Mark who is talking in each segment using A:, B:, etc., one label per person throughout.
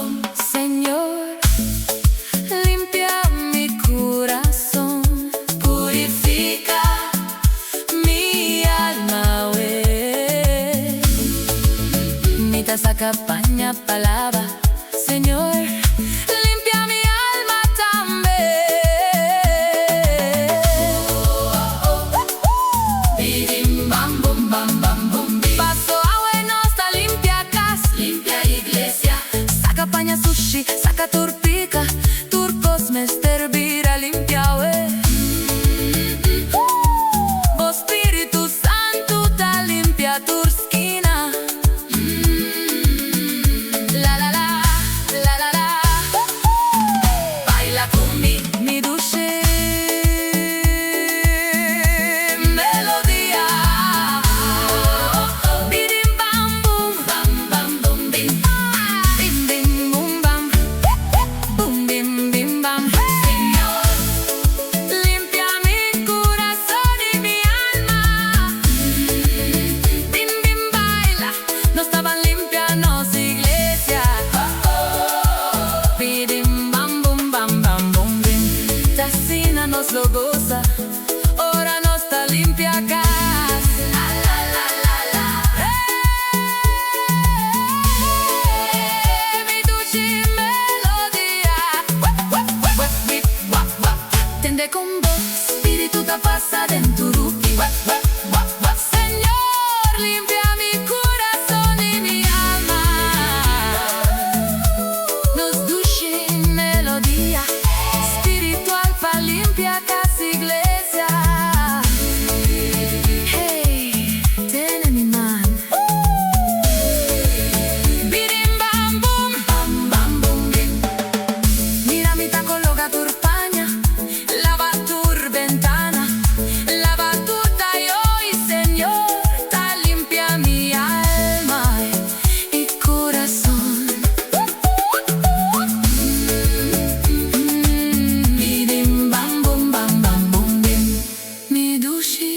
A: bum. Señor, limpia mi corazón, purifica mi alma, Nita saca paña palabra, Señor, limpia mi alma también. Bidim bam bum bam bam bum bim. Paso agua y no está limpia casa, limpia iglesia. Saca paña sushi, saca turpica, turcos mester bira limpia Oh Espíritu Santo ta limpia turskina. La la la, la la la. Baila con mi dulce melodía. Bidim bam bum, bam bam bum bim. Bim bim bum bam, bum bim bim bam. Señor, limpia mi corazón y mi alma. Bim bim baila, no estaban limpianos iglesia. Bidim bam bum bam bam bum bim. Tassina nos lo goza, ora no está limpia casa. La la la la la. Mi dulce melodía. Tende con vos, spiritu da passa dentro rupi. Señor, limpia mi corazón y mi alma. Nos dulce melodía spiritual pa limpia casa iglesia. Hey, tiene mi man. Bidim bam bum, bam bam bum bim. Mira mi taco loga turpaña, lava tur ventana, lava tutta hoy, Señor, ta limpia mi alma y corazón. Bidim bam bum bam bam bum bim. Mi dulce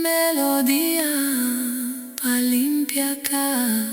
A: melodía pa limpia casa.